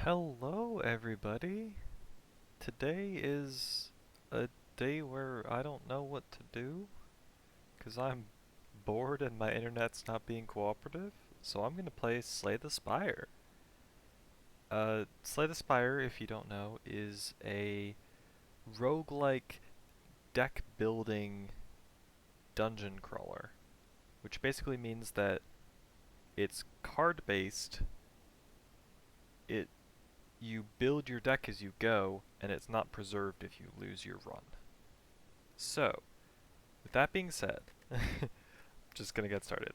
Hello, everybody. Today is a day where I don't know what to do because I'm bored and my internet's not being cooperative. So I'm gonna play Slay the Spire. Slay the Spire, if you don't know, is a roguelike deck building dungeon crawler, which basically means that it's card based. It You build your deck as you go, and it's not preserved if you lose your run. So, with that being said, just gonna get started.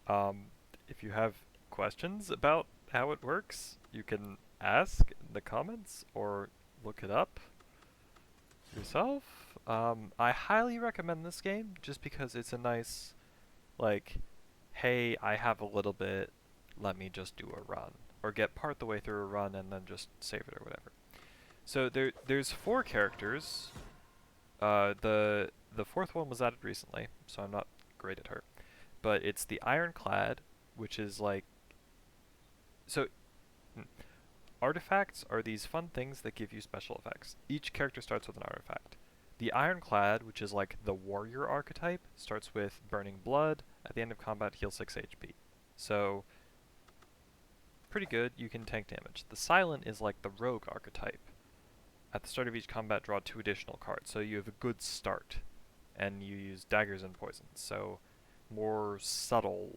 Um, if you have questions about how it works, you can ask in the comments or look it up yourself. I highly recommend this game just because it's a nice, like, hey, I have a little bit, let me just do a run. Or get part the way through a run and then just save it or whatever. So there's four characters. The fourth one was added recently, so I'm not great at her. But it's the Ironclad, which is like so. hmm, Artifacts are these fun things that give you special effects. Each character starts with an artifact. The Ironclad, which is like the warrior archetype, starts with Burning Blood. At the end of combat, heal 6 HP. So pretty good. You can tank damage. The Silent is like the rogue archetype. At the start of each combat, draw 2 additional cards, so you have a good start, and you use daggers and poisons, so more subtle-ish.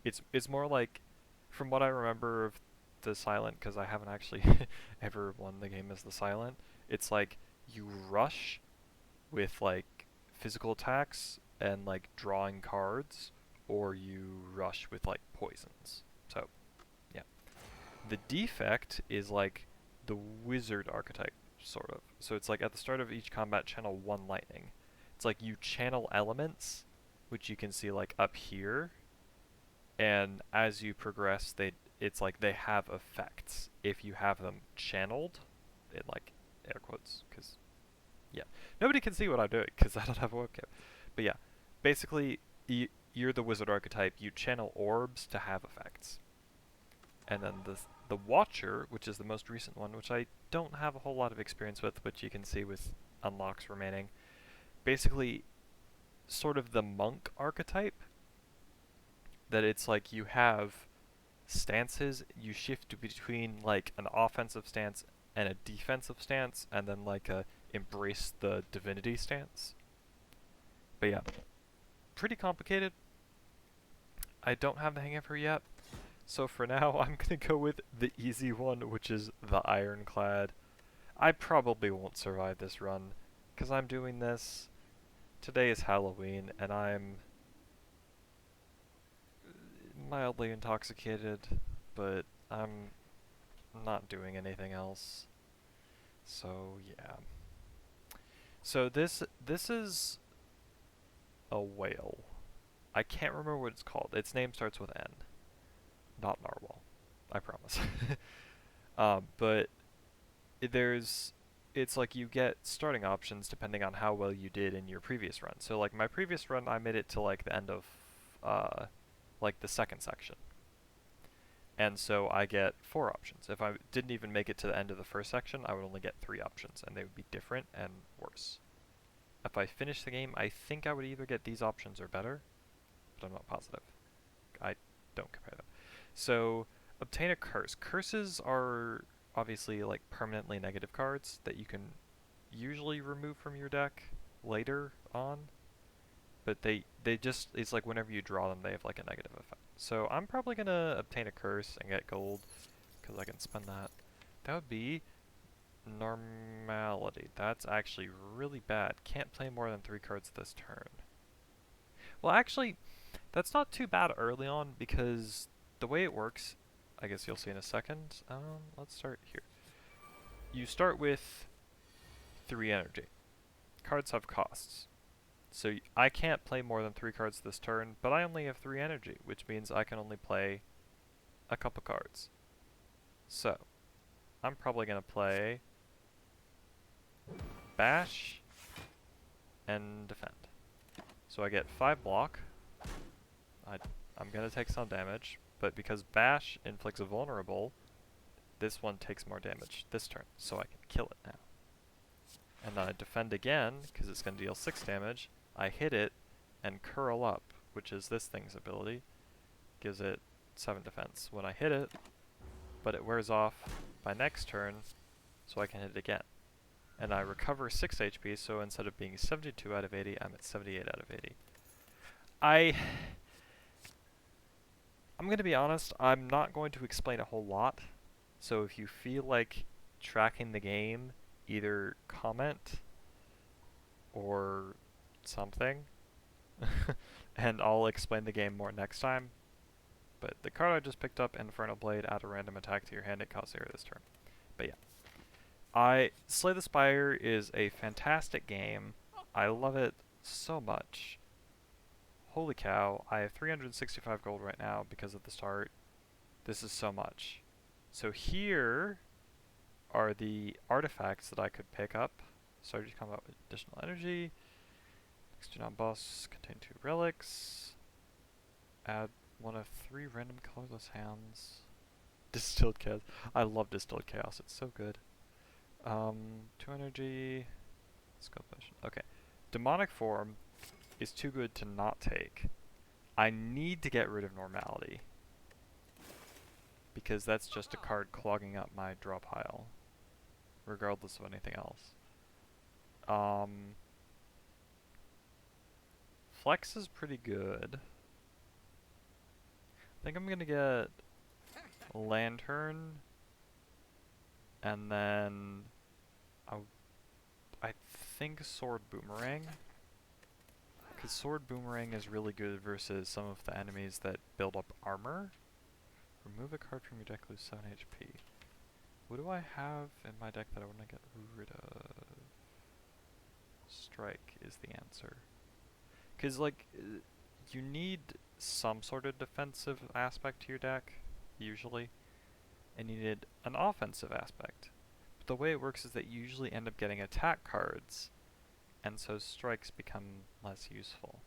It's more like, from what I remember of the Silent, because I haven't actually ever won the game as the Silent, it's like you rush with like physical attacks and like drawing cards, or you rush with like poisons. So yeah. The defect is like the wizard archetype, sort of. So it's like at the start of each combat, channel 1 lightning. It's like you channel elements, which you can see like up here, and as you progress, it's like they have effects if you have them channeled, in like air quotes, because yeah, nobody can see what I'm doing because I don't have a webcam. But yeah, basically, you're the wizard archetype. You channel orbs to have effects. And then the Watcher, which is the most recent one, which I don't have a whole lot of experience with, but you can see with unlocks remaining. Basically, sort of the monk archetype, that it's like you have stances, you shift between like an offensive stance and a defensive stance, and then like a embrace the divinity stance. But yeah, pretty complicated. I don't have the hang of her yet. So for now, I'm gonna go with the easy one, which is the Ironclad. I probably won't survive this run, because I'm doing this. Today is Halloween, and I'm mildly intoxicated, but I'm not doing anything else. So yeah. So this is a whale. I can't remember what it's called. Its name starts with N. Not narwhal. I promise. But there's it's like you get starting options depending on how well you did in your previous run. So like my previous run, I made it to like the end of like the second section. And so I get 4 options. If I didn't even make it to the end of the first section, I would only get 3 options, and they would be different and worse. If I finish the game, I think I would either get these options or better, but I'm not positive. I don't compare them. So, obtain a curse. Curses are obviously like permanently negative cards that you can usually remove from your deck later on, but they just, it's like whenever you draw them, they have like a negative effect. So I'm probably gonna obtain a curse and get gold, because I can spend that. That would be normality. That's actually really bad. Can't play more than 3 cards this turn. Well, actually, that's not too bad early on, because the way it works, I guess you'll see in a second. Let's start here. You start with 3 energy. Cards have costs. So I can't play more than 3 cards this turn, but I only have 3 energy, which means I can only play a couple cards. So, I'm probably going to play Bash and Defend. So I get 5 block. I'm going to take some damage, but because Bash inflicts a vulnerable, this one takes more damage this turn, so I can kill it now. And then I defend again, because it's going to deal 6 damage. I hit it, and Curl Up, which is this thing's ability, gives it 7 defense when I hit it, but it wears off by next turn, so I can hit it again. And I recover 6 HP, so instead of being 72 out of 80, I'm at 78 out of 80. I'm going to be honest, I'm not going to explain a whole lot, so if you feel like tracking the game, either comment or something, and I'll explain the game more next time. But the card I just picked up, Infernal Blade, add a random attack to your hand, it costs 0 this turn. But yeah. Slay the Spire is a fantastic game. I love it so much. Holy cow, I have 365 gold right now because of the start. This is so much. So here are the artifacts that I could pick up. Started to come out with additional energy. Next to non-boss, contain 2 relics. Add 1 of 3 random colorless hands. Distilled Chaos. I love Distilled Chaos, it's so good. 2 energy. Skull potion. Okay. Demonic Form is too good to not take. I need to get rid of Normality, because that's just a card clogging up my draw pile, regardless of anything else. Flex is pretty good. I think I'm gonna get Lantern, and then I think Sword Boomerang. Because Sword Boomerang is really good versus some of the enemies that build up armor. Remove a card from your deck, lose 7 HP. What do I have in my deck that I want to get rid of? Strike is the answer. Because, like, you need some sort of defensive aspect to your deck, usually. And you need an offensive aspect. But the way it works is that you usually end up getting attack cards, and so strikes become less useful.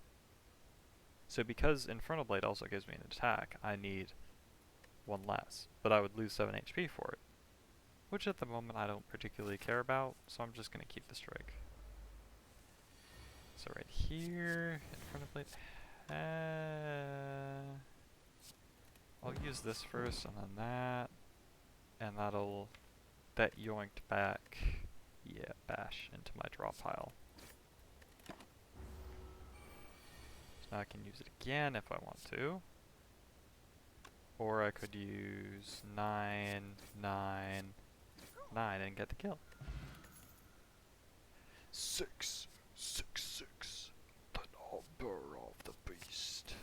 So because Infernal Blade also gives me an attack, I need 1 less, but I would lose 7 HP for it, which at the moment I don't particularly care about, so I'm just going to keep the strike. So right here, Infernal Blade, I'll use this first, and then that, and that yoinked back, Bash into my draw pile. I can use it again if I want to. Or I could use 9, 9, 9 and get the kill. 6, 6, 6. The number of the beast.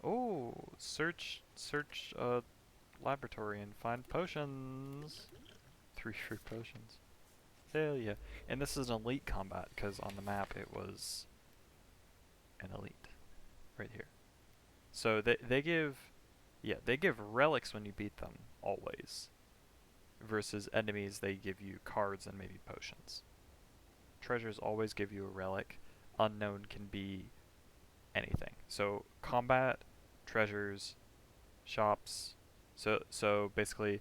Oh, search laboratory and find potions. 3 free potions. Hell yeah. And this is an elite combat, because on the map it was an elite. Right here. So they give relics when you beat them, always. Versus enemies, they give you cards and maybe potions. Treasures always give you a relic. Unknown can be anything. So combat, treasures, shops. So basically,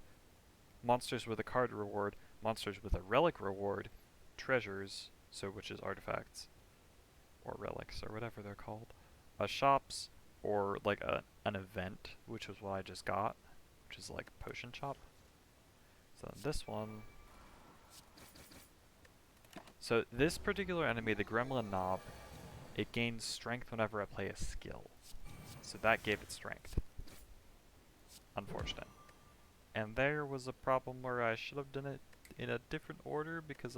monsters with a card reward, monsters with a relic reward, treasures, which is artifacts, or relics, or whatever they're called, shops, or like an event, which was what I just got, which is like potion shop. So this one, so this particular enemy, the Gremlin Knob, it gains strength whenever I play a skill. So that gave it strength. Unfortunate. And there was a problem where I should have done it in a different order because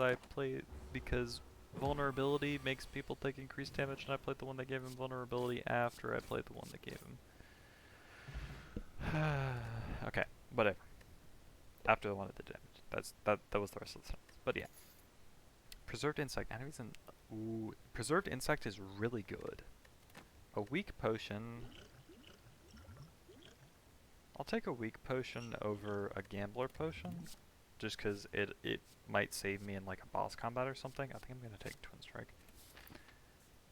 vulnerability makes people take increased damage, and I played the one that gave him vulnerability after I played the one that gave him. Okay, whatever. After the one that did damage. That was the rest of the sentence. But yeah. Preserved Insect. Enemies and Preserved Insect is really good. A weak potion. I'll take a weak potion over a gambler potion, just because it might save me in like a boss combat or something. I think I'm gonna take Twin Strike.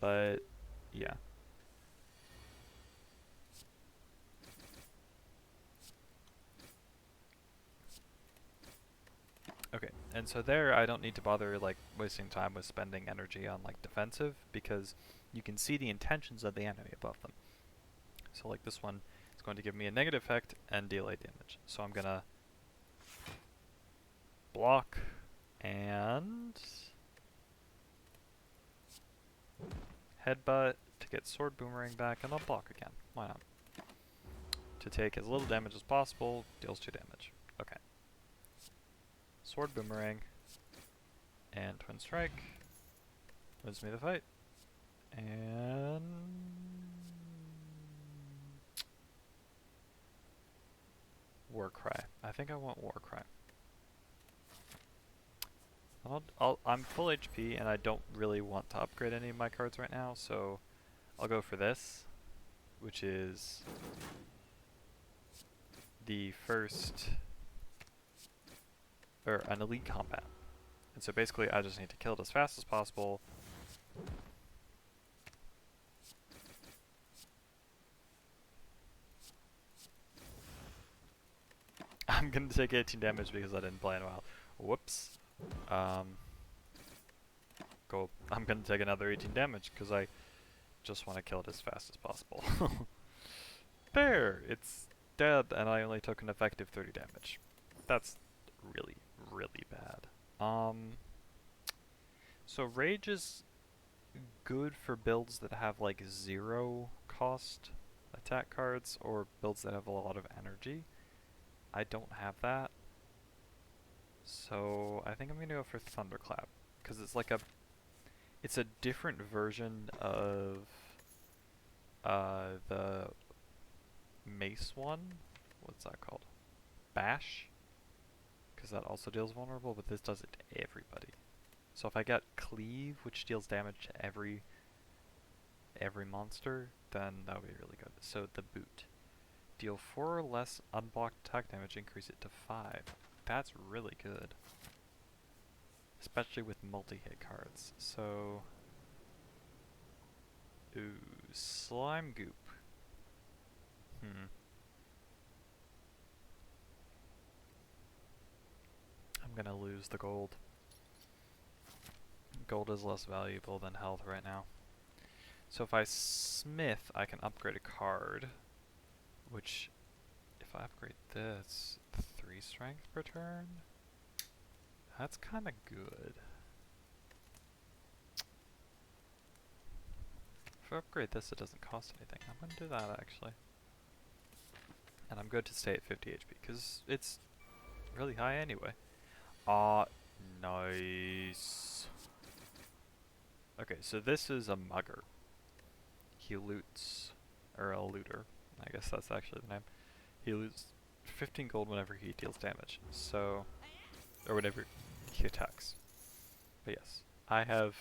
But yeah. And so there, I don't need to bother like wasting time with spending energy on like defensive, because you can see the intentions of the enemy above them. So like this one is going to give me a negative effect and deal 8 damage. So I'm gonna block and headbutt to get sword boomerang back, and I'll block again. Why not? To take as little damage as possible, deals 2 damage. Okay. Sword boomerang and twin strike wins me the fight. And war cry. I think I want war cry. I'm full HP and I don't really want to upgrade any of my cards right now, so I'll go for this, which is the first, or an elite combat. And so basically I just need to kill it as fast as possible. I'm gonna take 18 damage because I didn't play in a while. Whoops. I'm gonna take another 18 damage because I just want to kill it as fast as possible. There! It's dead and I only took an effective 30 damage. That's really, really bad. So Rage is good for builds that have like 0 cost attack cards or builds that have a lot of energy. I don't have that. So I think I'm gonna go for Thunderclap, because it's like it's a different version of the mace one. What's that called? Bash? Because that also deals vulnerable, but this does it to everybody. So if I get Cleave, which deals damage to every monster, then that would be really good. So the boot. Deal 4 or less unblocked attack damage, increase it to 5. That's really good. Especially with multi-hit cards. So, ooh, Slime Goop. I'm gonna lose the gold. Gold is less valuable than health right now. So if I smith, I can upgrade a card, which, if I upgrade this, 3 strength per turn? That's kinda good. If I upgrade this, it doesn't cost anything. I'm gonna do that, actually. And I'm good to stay at 50 HP, because it's really high anyway. Nice. Okay, so this is a mugger. He loots, or a looter. I guess that's actually the name. He loses 15 gold whenever he deals damage. So, or whenever he attacks. But yes, I have.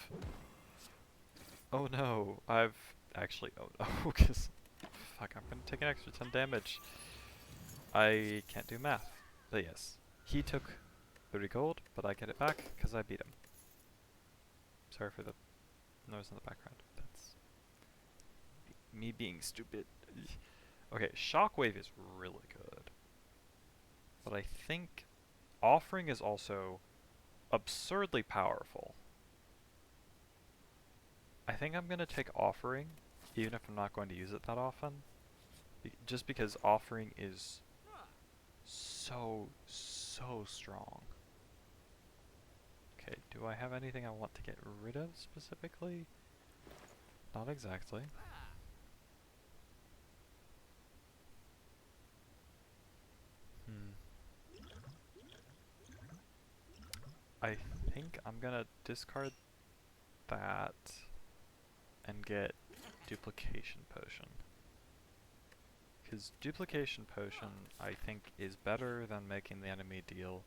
Oh no, I've actually. Oh no, because fuck, I'm gonna take an extra 10 damage. I can't do math. But yes, he took 30 gold, but I get it back because I beat him. Sorry for the noise in the background. That's me being stupid. Okay, Shockwave is really good. But I think Offering is also absurdly powerful. I think I'm going to take Offering, even if I'm not going to use it that often. Just because Offering is so strong. Okay, do I have anything I want to get rid of specifically? Not exactly. I think I'm gonna discard that and get Duplication Potion. Because Duplication Potion, I think, is better than making the enemy deal...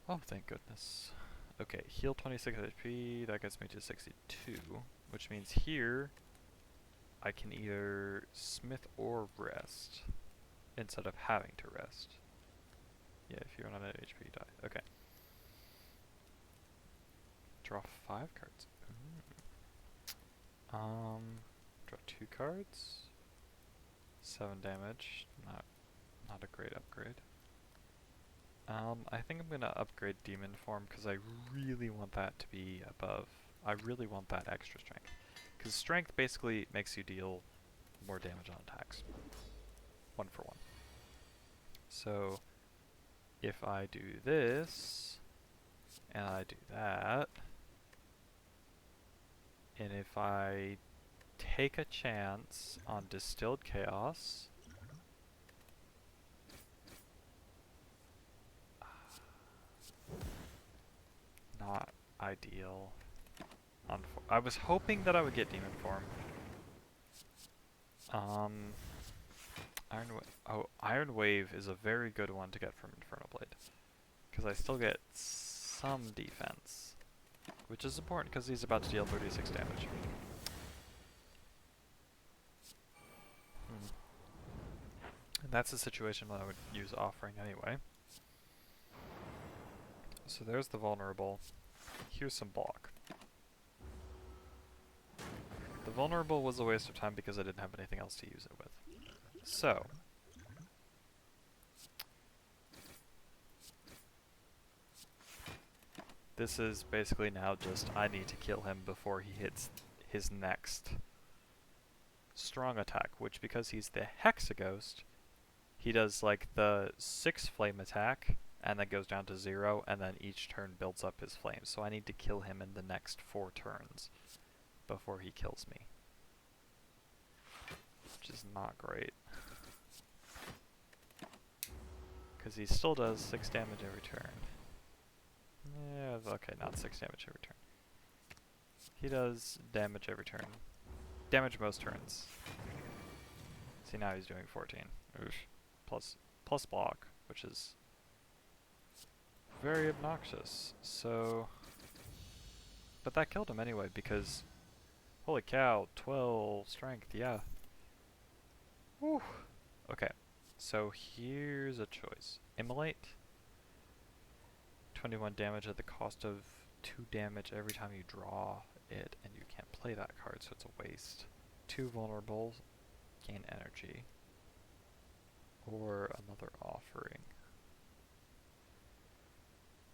Oh, thank goodness. Okay, heal 26 HP, that gets me to 62, which means here I can either smith or rest instead of having to rest. Yeah, if you run out of HP, you die. Okay. Draw 5 cards. Draw 2 cards. 7 damage. Not a great upgrade. I think I'm gonna upgrade Demon Form because I really want that to be above. I really want that extra strength. Because strength basically makes you deal more damage on attacks. 1 for 1. So, if I do this, and I do that, and if I take a chance on Distilled Chaos, not ideal. I was hoping that I would get Demon Form. Iron Wave is a very good one to get from Infernal Blade. Because I still get some defense. Which is important because he's about to deal 36 damage. And that's a situation where I would use Offering anyway. So there's the Vulnerable. Here's some block. The Vulnerable was a waste of time because I didn't have anything else to use it with. So, this is basically now just I need to kill him before he hits his next strong attack, which because he's the Hexaghost, he does like the 6 flame attack and then goes down to 0 and then each turn builds up his flames. So I need to kill him in the next 4 turns before he kills me. Which is not great. Because he still does 6 damage every turn. Yeah, okay, not 6 damage every turn. He does damage every turn. Damage most turns. See, now he's doing 14. Oof. Plus block, which is very obnoxious. So, but that killed him anyway because, holy cow, 12 strength, yeah. Whew. Okay, so here's a choice. Immolate. 21 damage at the cost of 2 damage every time you draw it, and you can't play that card, so it's a waste. 2 vulnerable, gain energy. Or another Offering.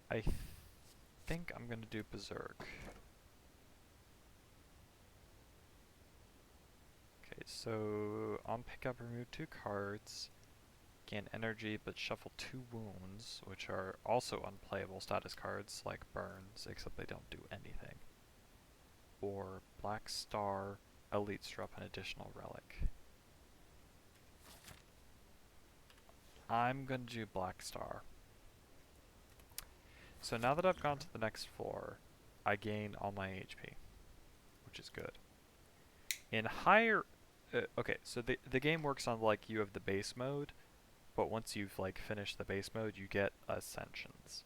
I think I'm gonna do Berserk. Okay, so on pickup, remove 2 cards, gain energy, but shuffle 2 wounds, which are also unplayable status cards like Burns, except they don't do anything. Or Black Star, Elites drop an additional relic. I'm gonna do Black Star. So now that I've gone to the next floor, I gain all my HP, which is good. In higher... okay, so the game works on, like, you have the base mode, but once you've, like, finished the base mode, you get Ascensions.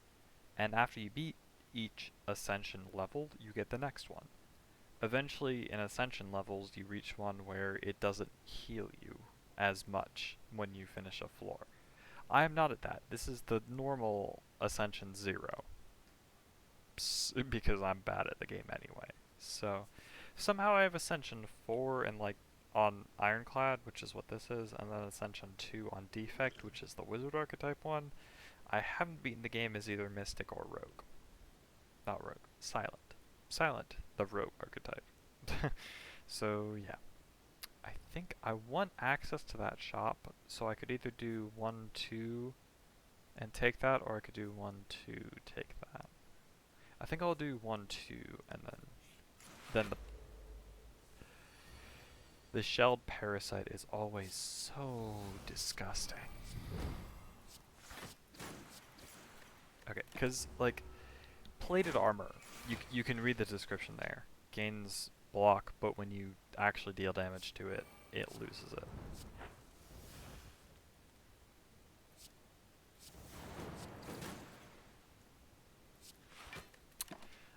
And after you beat each Ascension level, you get the next one. Eventually, in Ascension levels, you reach one where it doesn't heal you as much when you finish a floor. I am not at that. This is the normal Ascension 0. Because I'm bad at the game anyway. So, somehow I have Ascension 4 and like on Ironclad, which is what this is, and then Ascension 2 on Defect, which is the Wizard archetype one. I haven't beaten the game as either Mystic or Rogue. Not Rogue. Silent. Silent, the Rogue archetype. So, yeah. I think I want access to that shop, so I could either do 1, 2, and take that, or I could do 1, 2, take that. I think I'll do 1, 2, and then the shelled parasite is always so disgusting. Okay, because like plated armor, you can read the description there. Gains block, but when you actually deal damage to it, it loses it.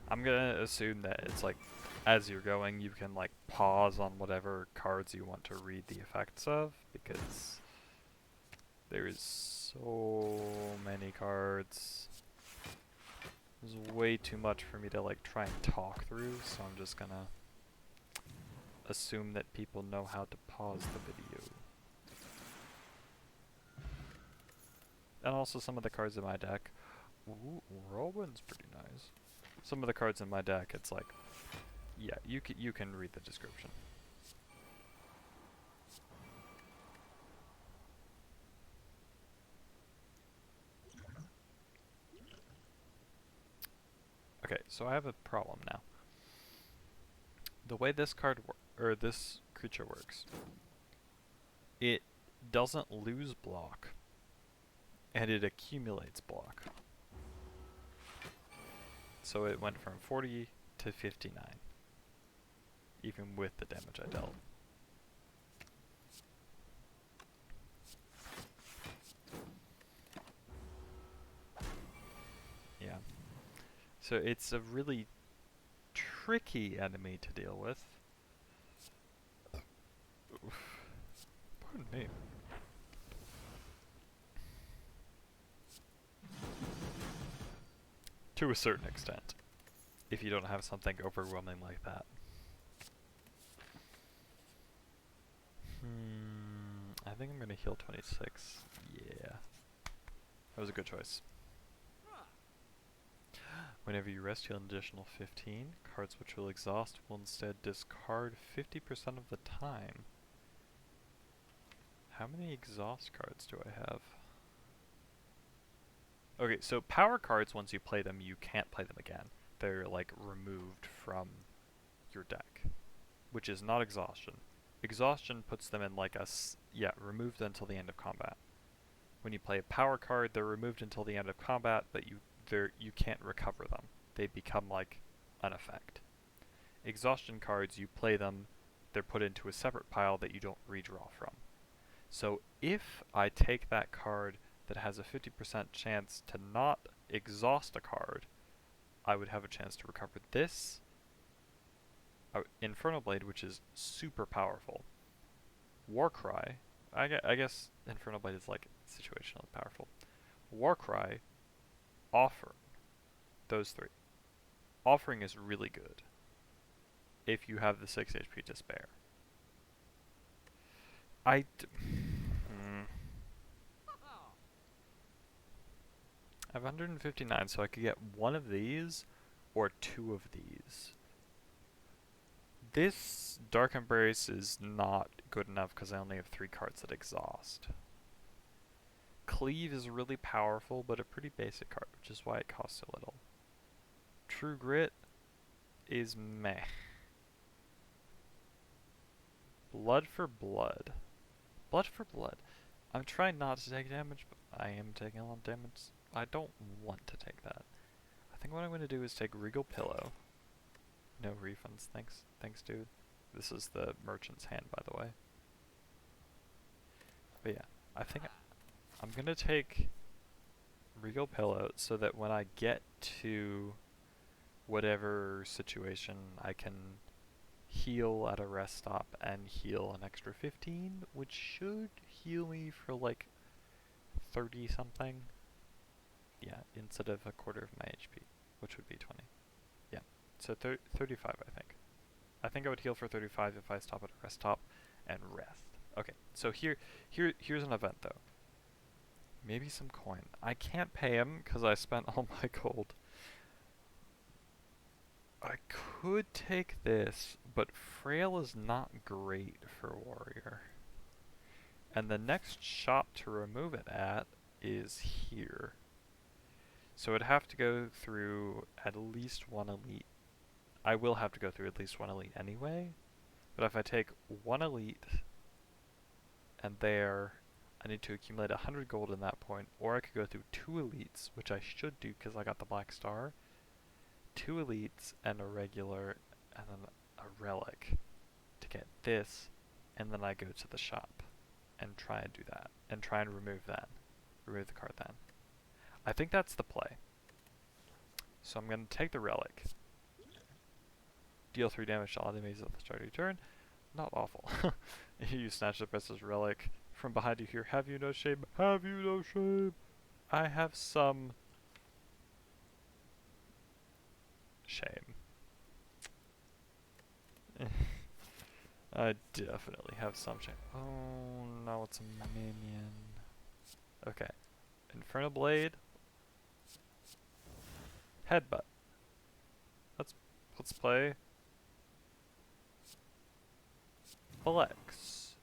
I'm gonna assume that it's like, as you're going, you can like pause on whatever cards you want to read the effects of, because there is so many cards. There's way too much for me to like try and talk through, so I'm just gonna assume that people know how to pause the video. and also some of the cards in my deck. Ooh, Whirlwind's pretty nice. Some of the cards in my deck, it's like, yeah, you can read the description. Okay, so I have a problem now. The way this this creature works, it doesn't lose block, and it accumulates block. So it went from 40 to 59, even with the damage I dealt. Yeah. So it's a really tricky enemy to deal with. Pardon me. To a certain extent, if you don't have something overwhelming like that. I think I'm gonna heal 26. Yeah. That was a good choice. Whenever you rest, heal an additional 15. Cards which will exhaust will instead discard 50% of the time. How many exhaust cards do I have? Okay, so power cards, once you play them, you can't play them again. They're, like, removed from your deck, which is not exhaustion. Exhaustion puts them in, like, removed until the end of combat. When you play a power card, they're removed until the end of combat, but you can't recover them. They become, like, an effect. Exhaustion cards, you play them, they're put into a separate pile that you don't redraw from. So if I take that card that has a 50% chance to not exhaust a card, I would have a chance to recover this Infernal Blade, which is super powerful. Warcry, I guess Infernal Blade is like situationally powerful. Warcry, Offering, those three. Offering is really good if you have the 6 HP to spare. I have 159, so I could get one of these or two of these. This Dark Embrace is not good enough because I only have 3 cards that exhaust. Cleave is really powerful, but a pretty basic card, which is why it costs so little. True Grit is meh. Blood for Blood. Blood for Blood. I'm trying not to take damage, but I am taking a lot of damage. I don't want to take that. I think what I'm going to do is take Regal Pillow. No refunds, thanks. Thanks, dude. This is the merchant's hand, by the way. But yeah, I think I'm going to take Regal Pillow so that when I get to whatever situation, I can heal at a rest stop and heal an extra 15, which should heal me for like 30 something. Yeah, instead of a quarter of my HP, which would be 20. Yeah, so 35 I think. I think I would heal for 35 if I stop at a rest stop and rest. Okay, so here's an event though. Maybe some coin. I can't pay him because I spent all my gold. I could take this, but Frail is not great for Warrior. And the next shop to remove it at is here. So I'd have to go through at least one elite. I will have to go through at least one elite anyway. But if I take one elite and there, I need to accumulate 100 gold in that point, or I could go through 2 elites, which I should do because I got the black star. 2 elites and a regular, and then a relic to get this, and then I go to the shop and try and do that, and try and remove that. Remove the card then. I think that's the play. So I'm going to take the relic. Deal 3 damage to all enemies at the start of your turn. Not awful. You snatch the precious relic from behind you here. Have you no shame? Have you no shame? I have some shame. I definitely have some shame. Oh no, it's a minion. Okay. Inferno Blade. Headbutt. Let's play Flex.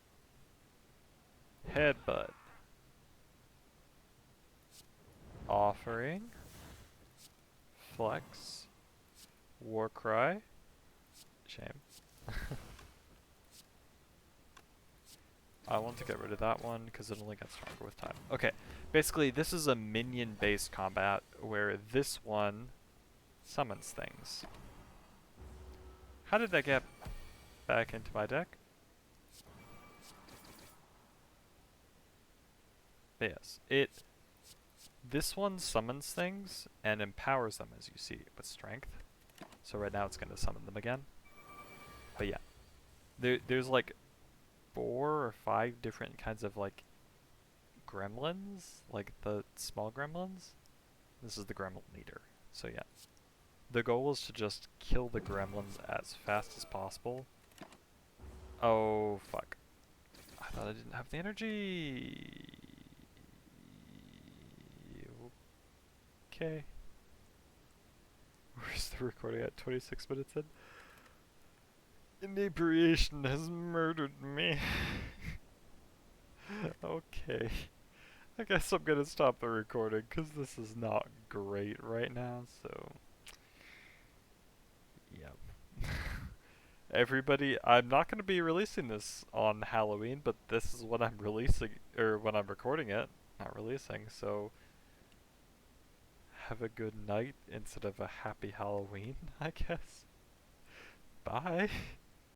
Headbutt. Offering. Flex. Warcry. Shame. I want to get rid of that one because it only gets stronger with time. Okay, basically this is a minion-based combat where this one summons things. How did that get back into my deck? Yes, this one summons things and empowers them, as you see, with strength. So right now it's going to summon them again. But yeah, there's like 4 or 5 different kinds of like gremlins, like the small gremlins. This is the gremlin leader. So yeah, the goal is to just kill the gremlins as fast as possible. Oh fuck. I thought I didn't have the energy. Okay. Where's the recording at? 26 minutes in? Inebriation has murdered me. Okay. I guess I'm gonna stop the recording because this is not great right now, so. Yep. Everybody, I'm not gonna be releasing this on Halloween, but this is when I'm releasing, or when I'm recording it, not releasing, so. Have a good night instead of a happy Halloween, I guess. Bye.